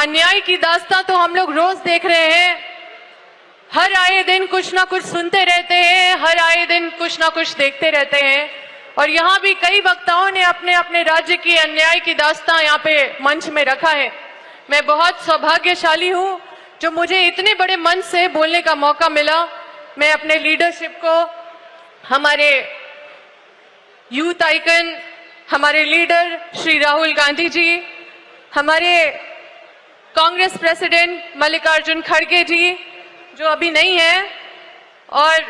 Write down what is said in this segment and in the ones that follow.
अन्याय की दास्तां तो हम लोग रोज देख रहे हैं। हर आए दिन कुछ ना कुछ सुनते रहते हैं, हर आए दिन कुछ ना कुछ देखते रहते हैं। और यहाँ भी कई वक्ताओं ने अपने अपने राज्य की अन्याय की दास्तां यहाँ पे मंच में रखा है। मैं बहुत सौभाग्यशाली हूँ जो मुझे इतने बड़े मंच से बोलने का मौका मिला। मैं अपने लीडरशिप को, हमारे यूथ आइकन, हमारे लीडर श्री राहुल गांधी जी, हमारे कांग्रेस प्रेसिडेंट मल्लिकार्जुन खड़गे जी जो अभी नहीं है, और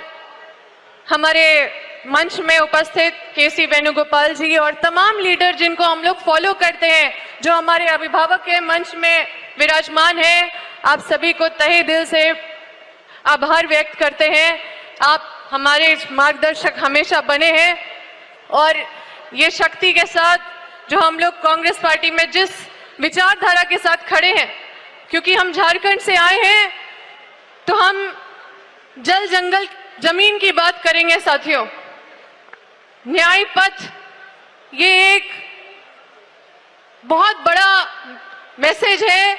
हमारे मंच में उपस्थित केसी वेणुगोपाल जी और तमाम लीडर जिनको हम लोग फॉलो करते हैं, जो हमारे अभिभावक के मंच में विराजमान हैं, आप सभी को तहे दिल से आभार व्यक्त करते हैं। आप हमारे मार्गदर्शक हमेशा बने हैं और ये शक्ति के साथ जो हम लोग कांग्रेस पार्टी में जिस विचारधारा के साथ खड़े हैं, क्योंकि हम झारखंड से आए हैं तो हम जल जंगल जमीन की बात करेंगे साथियों। न्याय पथ ये एक बहुत बड़ा मैसेज है।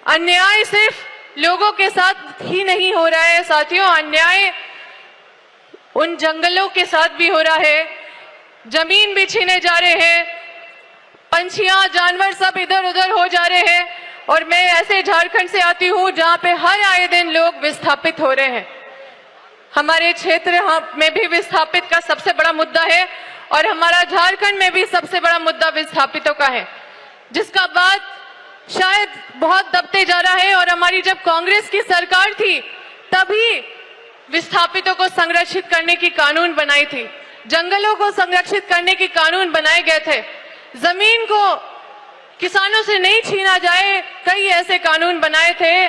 अन्याय सिर्फ लोगों के साथ ही नहीं हो रहा है साथियों, अन्याय उन जंगलों के साथ भी हो रहा है। जमीन भी छीने जा रहे हैं, पंछियां जानवर सब इधर उधर हो जा रहे हैं। और मैं ऐसे झारखंड से आती हूं जहां पे हर आए दिन लोग विस्थापित हो रहे हैं। हमारे क्षेत्र में भी विस्थापित का सबसे बड़ा मुद्दा है और हमारा झारखंड में भी सबसे बड़ा मुद्दा विस्थापितों का है, जिसका बात शायद बहुत दबते जा रहा है। और हमारी जब कांग्रेस की सरकार थी तभी विस्थापितों को संरक्षित करने की कानून बनाई थी, जंगलों को संरक्षित करने की कानून बनाए गए थे, जमीन को किसानों से नहीं छीना जाए, कई ऐसे कानून बनाए थे।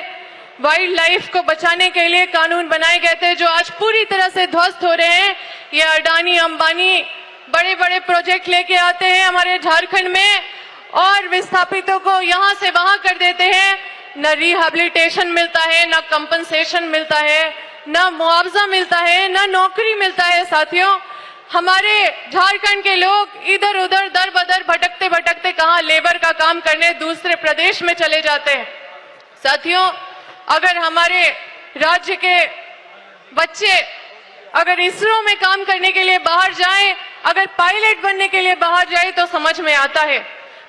वाइल्ड लाइफ को बचाने के लिए कानून बनाए गए थे जो आज पूरी तरह से ध्वस्त हो रहे हैं। ये अडानी अंबानी बड़े बड़े प्रोजेक्ट लेके आते हैं हमारे झारखंड में और विस्थापितों को यहाँ से वहां कर देते हैं। न रिहेबिलिटेशन मिलता है, न कंपनसेशन मिलता है, न मुआवजा मिलता है, न नौकरी मिलता है। साथियों, हमारे झारखंड के लोग इधर उधर दर बदर भटकते भटकते कहाँ लेबर का काम करने दूसरे प्रदेश में चले जाते हैं। साथियों, अगर हमारे राज्य के बच्चे अगर इसरो में काम करने के लिए बाहर जाएं, अगर पायलट बनने के लिए बाहर जाए तो समझ में आता है,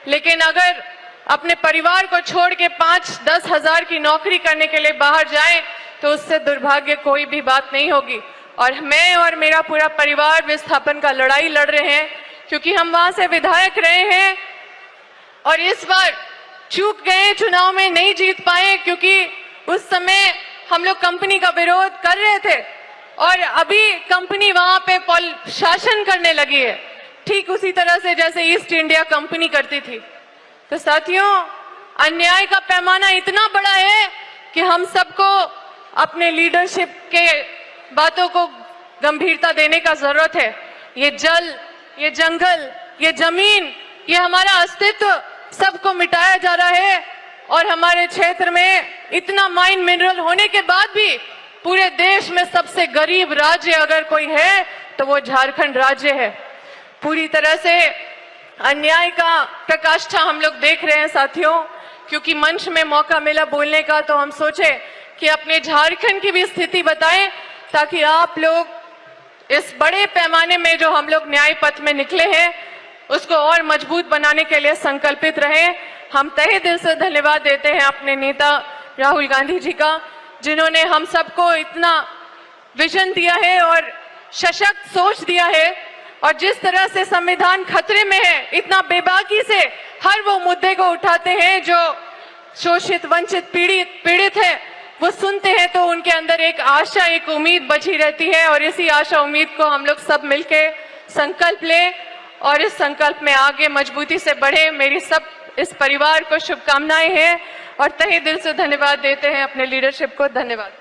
लेकिन अगर अपने परिवार को छोड़ के 5-10 हजार की नौकरी करने के लिए बाहर जाएं तो उससे दुर्भाग्य कोई भी बात नहीं होगी। और मैं और मेरा पूरा परिवार विस्थापन का लड़ाई लड़ रहे हैं क्योंकि हम वहां से विधायक रहे हैं और इस बार चूक गए, चुनाव में नहीं जीत पाए क्योंकि उस समय हम लोग कंपनी का विरोध कर रहे थे और अभी कंपनी वहां पे शासन करने लगी है, ठीक उसी तरह से जैसे ईस्ट इंडिया कंपनी करती थी। तो साथियों, अन्याय का पैमाना इतना बड़ा है कि हम सबको अपने लीडरशिप के बातों को गंभीरता देने का जरूरत है। ये जल, ये जंगल, ये जमीन, ये हमारा अस्तित्व सबको मिटाया जा रहा है और हमारे क्षेत्र में इतना माइन मिनरल होने के बाद भी पूरे देश में सबसे गरीब राज्य अगर कोई है तो वो झारखंड राज्य है। पूरी तरह से अन्याय का प्रकाष्ठा हम लोग देख रहे हैं साथियों। क्योंकि मंच में मौका मिला बोलने का तो हम सोचे कि अपने झारखंड की भी स्थिति बताएं ताकि आप लोग इस बड़े पैमाने में जो हम लोग न्याय पथ में निकले हैं उसको और मजबूत बनाने के लिए संकल्पित रहें। हम तहे दिल से धन्यवाद देते हैं अपने नेता राहुल गांधी जी का, जिन्होंने हम सबको इतना विजन दिया है और सशक्त सोच दिया है। और जिस तरह से संविधान खतरे में है, इतना बेबाकी से हर वो मुद्दे को उठाते हैं जो शोषित, वंचित, पीड़ित है, वो सुनते हैं तो उनके अंदर एक आशा, एक उम्मीद बची रहती है। और इसी आशा उम्मीद को हम लोग सब मिलके संकल्प लें और इस संकल्प में आगे मजबूती से बढ़े। मेरी सब इस परिवार को शुभकामनाएं हैं और तहे दिल से धन्यवाद देते हैं अपने लीडरशिप को। धन्यवाद।